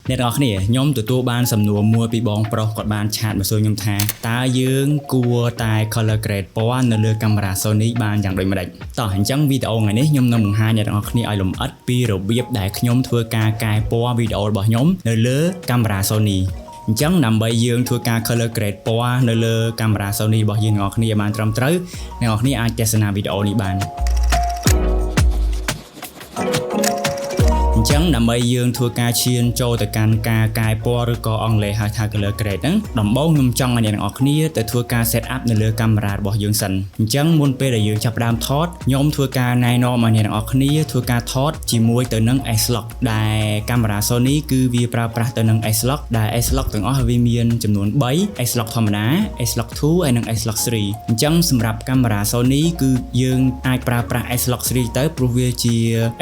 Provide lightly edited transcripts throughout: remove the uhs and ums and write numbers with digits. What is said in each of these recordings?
អ្នកទាំងអស់គ្នាខ្ញុំទទួលបានសំណួរមួយពីបងប្រុសគាត់បានឆាតមកសួរខ្ញុំថាតើយើងគួរតែ color grade ពណ៌នៅលើកាមេរ៉ា Sony បានយ៉ាងដូចម្ដេចតោះអញ្ចឹងវីដេអូថ្ងៃនេះខ្ញុំនឹងបង្ហាញអ្នកទាំងអស់គ្នាឲ្យលម្អិតពីរបៀបដែលខ្ញុំធ្វើការកែពណ៌វីដេអូរបស់ខ្ញុំនៅលើកាមេរ៉ា Sony អញ្ចឹងដើម្បីយើងធ្វើការ color grade ពណ៌នៅលើកាមេរ៉ា Sony របស់យើងទាំងអស់គ្នាបានត្រឹមត្រូវអ្នកទាំងអស់គ្នាអាចទស្សនាវីដេអូនេះបានអញ្ចឹងដើម្បីយើងធ្វើការឈានចូលទៅកាន់ការកែពណ៌ឬក៏អង់គ្លេសហៅថា color grade ហ្នឹងដំបូងខ្ញុំចង់ឲ្យអ្នកទាំងអស់គ្នាទៅធ្វើការ set up នៅលើកាមេរ៉ារបស់យើងសិនអញ្ចឹងមុនពេលដែលយើងចាប់ផ្ដើមថតខ្ញុំធ្វើការណែនាំឲ្យអ្នកទាំងអស់គ្នាធ្វើការថតជាមួយទៅនឹង S-Log ដែលកាមេរ៉ា Sony គឺវាប្រើប្រាស់ទៅនឹង S-Log ដែល S-Log ទាំងអស់វាមានចំនួន3 S-Log ធម្មតា S-Log 2 ហើយនិង S-Log 3អញ្ចឹងសម្រាប់កាមេរ៉ា Sony គឺយើងអាចប្រើប្រាស់ S-Log 3ទៅព្រោះវាជា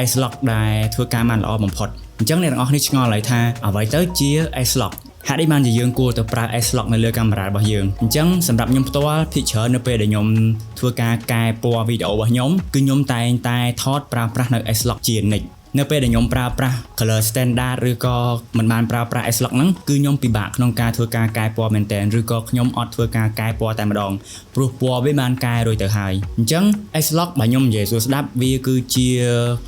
S-Log ដែលធ្វើការបានល្អបំផុតអញ្ចឹងអ្នកទាំងអស់គ្នាឆ្ងល់ហើយថាអ្វីទៅជា S-Log ហេតុអីបានជាយើងគួរទៅប្រើ S-Log នៅលើកាមេរ៉ារបស់យើងអញ្ចឹងសម្រាប់ខ្ញុំផ្ទាល់ភាគច្រើននៅពេលដែលខ្ញុំធ្វើការកែពណ៌វីដេអូរបស់ខ្ញុំគឺខ្ញុំតែងតែថតប្រើប្រាស់នៅ S-Log ជានិច្ចនៅពេលដែលខ្ញុំប្រើប្រាស់ color standard ឬក៏មិនបានប្រើប្រាស់ S-Log ហ្នឹងគឺខ្ញុំពិបាកក្នុងការធ្វើការកែពណ៌មែនទែនឬក៏ខ្ញុំអត់ធ្វើការកែពណ៌តែម្ដងព្រោះពណ៌វាបានកែរួចទៅហើយអញ្ចឹង S-Log បើខ្ញុំនិយាយសួរស្ដាប់វាគឺជា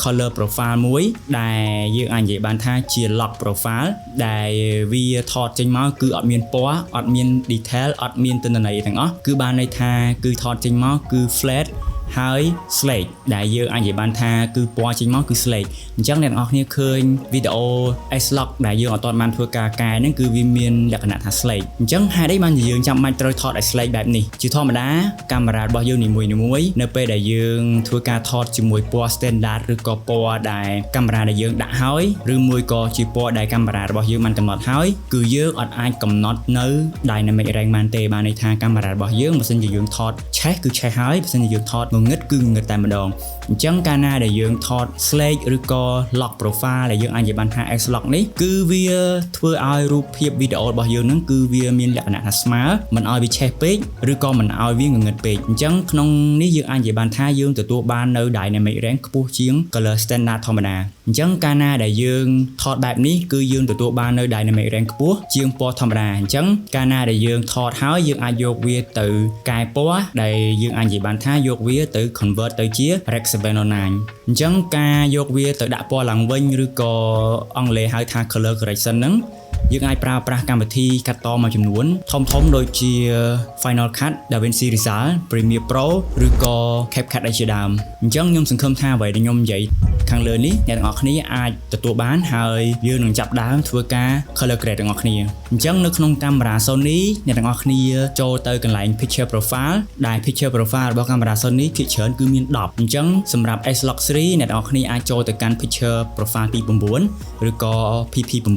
color profile មួយដែលយើងអាចនិយាយបានថាជា lock profile ដែលវាថតចេញមកគឺអត់មានពណ៌អត់មាន detail អត់មានទិន្នន័យទាំងអស់គឺបានន័យថាគឺថតចេញមកគឺ flatហើយ slate ដែលយើងអាចនិយាយបានថាគឺពណ៌ចេញមកគឺ slate អញ្ចឹងអ្នកនរគ្នាឃើញវីដេអូ S-Log ដែលយើងអត់ទាន់បានធ្វើការកែហ្នឹងគឺវាមានលក្ខណៈថា slate អញ្ចឹងហេតុអីបានជាយើងចាំបាច់ត្រូវថតឲ្យ slate បែបនេះជាធម្មតាកាមេរ៉ារបស់យើងនីមួយៗនៅពេលដែលយើងធ្វើការថតជាមួយពណ៌ standard ឬក៏ពណ៌ដែលកាមេរ៉ាដែលយើងដាក់ហើយឬមួយក៏ជាពណ៌ដែលកាមេរ៉ារបស់យើងបានកំណត់ហើយគឺយើងអត់អាចកំណត់នៅ dynamic range បានទេបានន័យថាកាមេរ៉ារបស់យើងបើសិនជាយើងថតឆេះគឺឆេះហើយបើសិនជាយើងថតងងឹតគឺងងឹតតែម្ដងអញ្ចឹងកាលណាដែលយើងថត slate ឬក៏ lock profile ដែលយើងអាចនិយាយបានថា S-Log នេះគឺវាធ្វើឲ្យរូបភាពវីដេអូរបស់យើងហ្នឹងគឺវាមានលក្ខណៈថាស្មើមិនឲ្យវាឆេះពេកឬក៏មិនឲ្យវាងងឹតពេកអញ្ចឹងក្នុងនេះយើងអាចនិយាយបានថាយើងទទួលបាននៅ dynamic range ខ្ពស់ជាង color standard ធម្មតាអញ្ចឹងកាលណាដែលយើងថតបែបនេះគឺយើងទទួលបាននៅ dynamic range ខ្ពស់ជាងពណ៌ធម្មតាអញ្ចឹងកាលណាដែលយើងថតហើយយើងអាចយកវាទៅកែពណ៌ដែលយើងអាចនិយាយបានថាយកវាទៅ convert ទៅជា Rec 709អញ្ចឹងការយកវាទៅដាក់ពណ៌ឡើងវិញឬក៏អង់គ្លេសហៅថា color correction ហ្នឹងយើងអាចប្រើប្រាស់កម្មវិធីកាត់តមួយចំនួនធំដូចជា Final Cut, DaVinci Resolve, Premiere Pro ឬក៏ CapCut ឯជាដើមអញ្ចឹងខ្ញុំសង្ឃឹមថាអ្វីដែលខ្ញុំនិយាយខាងលើនេះអ្នកទាំងអស់គ្នាអាចទទួលបានហើយយើងនឹងចាប់ដើមធ្វើការ color grade ទាំងអស់គ្នាអញ្ចឹងនៅក្នុងកាមេរ៉ា Sony អ្នកទាំងអស់គ្នាចូលទៅកន្លែង Picture Profile ដែល Picture Profile របស់កាមេរ៉ា Sony ភាគច្រើនគឺមាន10អញ្ចឹងសម្រាប់ S-Log 3អ្នកទាំងអស់គ្នាអាចចូលទៅកាន់ Picture Profile ទី9ឬក៏ PP9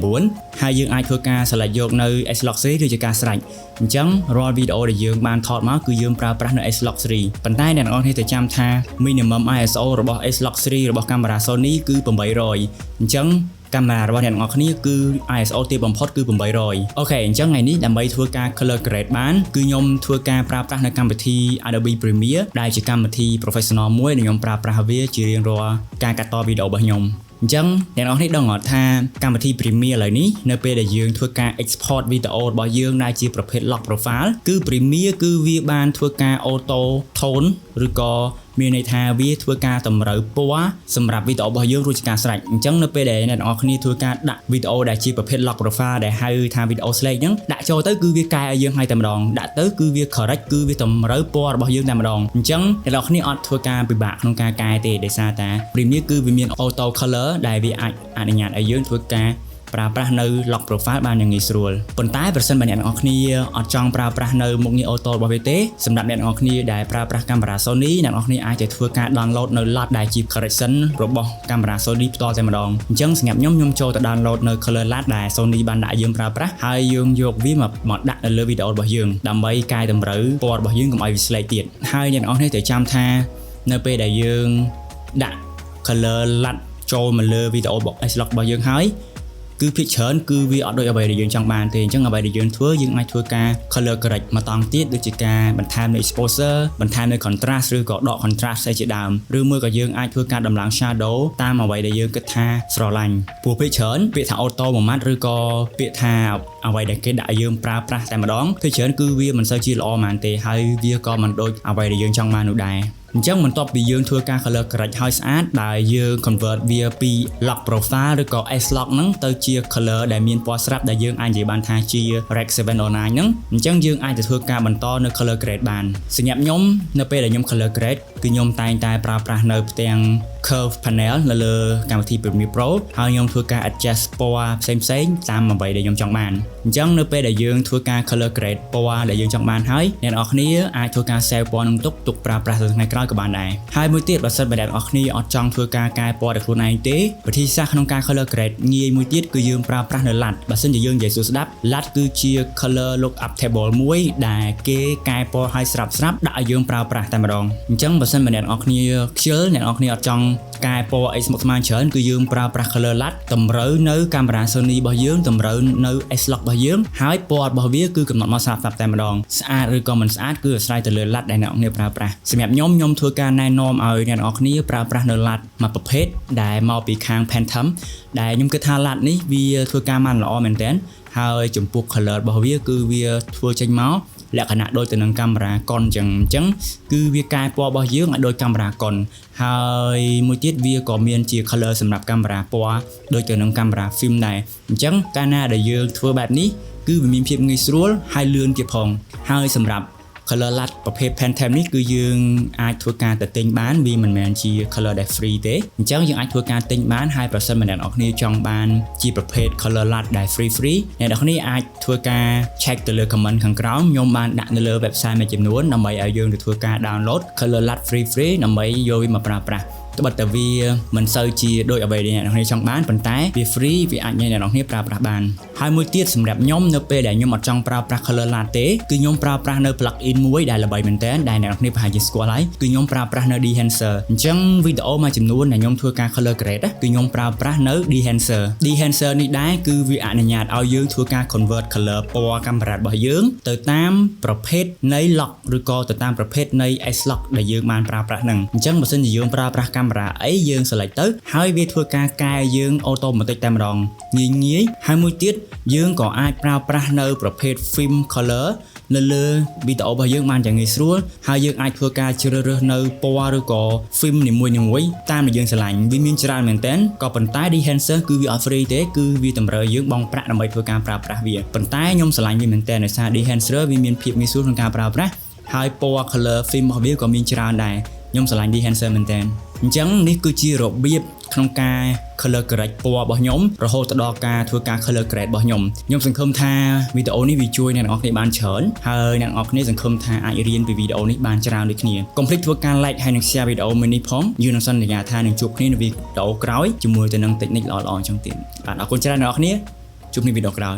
ហើយយើងអាចធ្វើការ select យកនៅ S-Log 3គឺជាការស្រេចអញ្ចឹងរាល់វីដេអូដែលយើងបានថតមកគឺយើងប្រើប្រាស់នៅ S-Log 3ប៉ុន្តែអ្នកទាំងអស់គ្នាត្រូវចាំថា minimum ISO របស់ S-Log 3របស់កាមេរ៉ា Sony គឺ800អញ្ចឹងកាមេរ៉ារបស់អ្នកទាំងអស់គ្នាគឺ ISO ទាបបំផុតគឺ800អូខេអញ្ចឹងថ្ងៃនេះដើម្បីធ្វើការ color grade បានគឺខ្ញុំធ្វើការប្រើប្រាស់នៅកម្មវិធី Adobe Premiere ដែលជាកម្មវិធី professional មួយដែលខ្ញុំប្រើប្រាស់វាជារៀងរាល់ការកាត់តវីដេអូរបស់ខ្ញុំអញ្ចឹងអ្នកនរគ្នាដឹងអត់ថាកម្មវិធី Premiere ឥឡូវនេះនៅពេលដែលយើងធ្វើការ export វីដេអូរបស់យើងដែលជាប្រភេទ lock profile គឺ Premiere គឺវាបានធ្វើការ auto tone ឬក៏មានន័យថាវាធ្វើការតម្រូវពណ៌សម្រាប់វីដេអូរបស់យើងរួចជាការស្រេចអញ្ចឹងនៅពេលដែលអ្នកនរគ្នាធ្វើការដាក់វីដេអូដែលជាប្រភេទ lock profile ដែលហៅថាវីដេអូ slate ហ្នឹងដាក់ចូលទៅគឺវាកែឲ្យយើងឲ្យតែម្ដងដាក់ទៅគឺវា correct គឺវាតម្រូវពណ៌របស់យើងតែម្ដងអញ្ចឹងអ្នកនរគ្នាអត់ធ្វើការពិបាកក្នុងការកែទេដោយសារតែ Premiere គឺវាមាន auto color ដែលវាអាចអនុញ្ញាតឲ្យយើងធ្វើការប្រើប្រាស់នៅ lock profile បានយ៉ាងងាយស្រួលប៉ុន្តែប្រសិនបើអ្នកនរគ្នាអត់ចង់ប្រើប្រាស់នៅមុខងារ auto របស់វាទេសម្រាប់អ្នកនរគ្នាដែលប្រើប្រាស់កាមេរ៉ា Sony អ្នកនរគ្នាអាចទៅធ្វើការ download នៅ LUT ដែលជា correction របស់កាមេរ៉ា Sony ផ្ទាល់តែម្ដងអញ្ចឹងសម្រាប់ខ្ញុំចូលទៅ download នៅ color LUT ដែល Sony បានដាក់យើងប្រើប្រាស់ហើយយើងយកវាមកដាក់នៅលើវីដេអូរបស់យើងដើម្បីកែតម្រូវពណ៌របស់យើងកុំឲ្យវា slate ទៀតហើយអ្នកនរគ្នាត្រូវចាំថានៅពេលដែលយើងដាក់ color LUT ចូលមកលើវីដេអូ S-Log របស់យើងហើយ គឺភាគច្រើនគឺវាអត់ដូចអ្វីដែលយើងចង់បានទេអញ្ចឹងអ្វីដែលយើងធ្វើយើងអាចធ្វើការ color correct មកតង់ទៀតដូចជាការបន្ថែមនៅ exposure បន្ថែមនៅ contrast ឬក៏ដក contrast អីជាដើមឬមួយក៏យើងអាចធ្វើការដំឡើង shadow តាមអ្វីដែលយើងគិតថាស្រឡាញ់ព្រោះភាគច្រើនពាក្យថា auto មួយម៉ាត់ឬក៏ពាក្យថាអ្វីដែលគេដាក់ឲ្យយើងប្រើប្រាស់តែម្ដងភាគច្រើនគឺវាមិនសូវជាល្អហ្មងទេហើយវាក៏មិនដូចអ្វីដែលយើងចង់បាននោះដែរអញ្ចឹងបន្ទាប់ពីយើងធ្វើការ color correct ហើយស្អាតដែលយើង convert វាពី lock profile ឬក៏ S lock ហ្នឹងទៅជា color ដែលមានពណ៌ស្រាប់ដែលយើងអាចនិយាយបានថាជា Rec 709ហ្នឹងអញ្ចឹងយើងអាចទៅធ្វើការបន្តនៅ color grade បានសម្រាប់ខ្ញុំនៅពេលដែលខ្ញុំ color grade គឺខ្ញុំតែងតែប្រើប្រាស់នៅផ្ទាំង curve panel នៅលើកម្មវិធី Premiere Pro ហើយខ្ញុំធ្វើការ adjust ពណ៌ផ្សេងៗតាមអ្វីដែលខ្ញុំចង់បានអញ្ចឹងនៅពេលដែលយើងធ្វើការ color grade ពណ៌ដែលយើងចង់បានហើយអ្នកនរគ្នាអាចធ្វើការ save ពណ៌នឹងទុកប្រើប្រាស់ទៅថ្ងៃក្រោយក៏បានដែរហើយមួយទៀតបើសិនបើអ្នកនរគ្នាអត់ចង់ធ្វើការកែពណ៌ដោយខ្លួនឯងទេវិធីសាស្ត្រក្នុងការ color grade ងាយមួយទៀតគឺយើងប្រើប្រាស់នៅ LUT បើសិនជាយើងនិយាយសួរស្ដាប់ LUT គឺជា color lookup table មួយដែលគេកែពណ៌ឲ្យស្រាប់ដាក់ឲ្យយើងប្រើប្រាស់តែម្ដងអញ្ចឹងបើសិនបើអ្នកនរគ្នាខ្ជិលអ្នកនរគ្នាអត់ចង់កែពណ៌អីស្មុគស្មាញច្រើនគឺយើងប្រើប្រាស់ color LUT តម្រូវនៅកាមេរ៉ា Sony របស់យើងតម្រូវនៅ S lock របស់យើងហើយពណ៌របស់វាគឺកំណត់មកស្រាប់តែម្ដងស្អាតឬក៏មិនស្អាតគឺអាស្រ័យទៅលើ LUT ដែលអ្នកនរគ្នាប្រើប្រាស់សម្រាប់ខ្ញុំធ្វើការណែនាំឲ្យអ្នកនរគ្នាប្រើប្រាស់នៅ LUT មួយប្រភេទដែលមកពីខាង Phantom ដែលខ្ញុំគិតថា LUT នេះវាធ្វើការបានល្អមែនទែនហើយចំពោះ color របស់វាគឺវាធ្វើចេញមកលក្ខណៈដូចទៅនឹងកាមេរ៉ាកុនអញ្ចឹងគឺវាកែពណ៌របស់យើងឲ្យដូចកាមេរ៉ាកុនហើយមួយទៀតវាក៏មានជា color សម្រាប់កាមេរ៉ាពណ៌ដូចទៅនឹងកាមេរ៉ា film ដែរអញ្ចឹងកាលណាដែលយើងធ្វើបែបនេះគឺវាមានភាពងាយស្រួលហើយលឿនទៀតផងហើយសម្រាប់ color LUT ប្រភេទ Phantom នេះគឺយើងអាចធ្វើការទៅទិញបានវាមិនមែនជា color ដែល free ទេអញ្ចឹងយើងអាចធ្វើការទិញបានហើយប្រសិនបើអ្នកនរគ្នាចង់បានជាប្រភេទ color LUT ដែល free អ្នកនរគ្នាអាចធ្វើការ check ទៅលើ comment ខាងក្រោមខ្ញុំបានដាក់នៅលើ website មួយចំនួនដើម្បីឲ្យយើងទៅធ្វើការ download color LUT free ដើម្បីយកវាមកប្រើប្រាស់ត្បិតតែវាមិនសូវជាដូចអ្វីដែលអ្នកនរគ្នាចង់បានប៉ុន្តែវា free វាអាចឲ្យអ្នកនរគ្នាប្រើប្រាស់បានហើយមួយទៀតសម្រាប់ខ្ញុំនៅពេលដែលខ្ញុំអត់ចង់ប្រើប្រាស់ color LUT ទេគឺខ្ញុំប្រើប្រាស់នៅ plugin មួយដែលល្បីមែនតើដែលអ្នកនរគ្នាប្រហែលជាស្គាល់ហើយគឺខ្ញុំប្រើប្រាស់នៅ Dehancer អញ្ចឹងវីដេអូមួយចំនួនដែលខ្ញុំធ្វើការ color grade គឺខ្ញុំប្រើប្រាស់នៅ Dehancer នេះដែរគឺវាអនុញ្ញាតឲ្យយើងធ្វើការ convert color ពណ៌កាមេរ៉ារបស់យើងទៅតាមប្រភេទនៃ lock ឬក៏ទៅតាមប្រភេទនៃ S lock ដែលយើងបានប្រើប្រាស់ហ្នឹងអញ្ចឹងបើសិនជាយើងប្រើប្រាស់កាមេរ៉ាអីយើង select ទៅហើយវាធ្វើការកែយើង automatic តែម្ដងងាយហើយមួយទៀតយើងក៏អាចប្រើប្រាស់នៅប្រភេទ film color នៅលើវីដេអូរបស់យើងបានយ៉ាងងាយស្រួលហើយយើងអាចធ្វើការជ្រើសរើសនៅពណ៌ឬក៏ film នីមួយៗតាមដែលយើងស្រឡាញ់វាមានច្រើនមែនទែនក៏ប៉ុន្តែ Dehancer គឺវាអត់ free ទេគឺវាតម្រូវយើងបង់ប្រាក់ដើម្បីធ្វើការប្រើប្រាស់វាប៉ុន្តែខ្ញុំស្រឡាញ់វាមែនទែនដោយសារ Dehancer វាមានភាពងាយស្រួលក្នុងការប្រើប្រាស់ហើយពណ៌ color film របស់វាក៏មានច្រើនដែរខ្ញុំស្រឡាញ់ Dehancer មែនទែនអញ្ចឹងនេះគឺជារបៀបក្នុងការ color correct ពណ៌របស់ខ្ញុំរហូតដល់ការធ្វើការ color grade របស់ខ្ញុំសង្ឃឹមថាវីដេអូនេះវាជួយអ្នកនរគ្នាបានច្រើនហើយអ្នកនរគ្នាសង្ឃឹមថាអាចរៀនពីវីដេអូនេះបានច្រើនដូចគ្នាកុំភ្លេចធ្វើការ like ហើយនិង share វីដេអូមួយនេះផងយើងនឹងសន្យាថានឹងជួបគ្នានៅវីដេអូក្រោយជាមួយទៅនឹង technique ល្អៗអញ្ចឹងទៀតបាទអរគុណច្រើនអ្នកនរគ្នាជួបគ្នាវីដេអូក្រោយ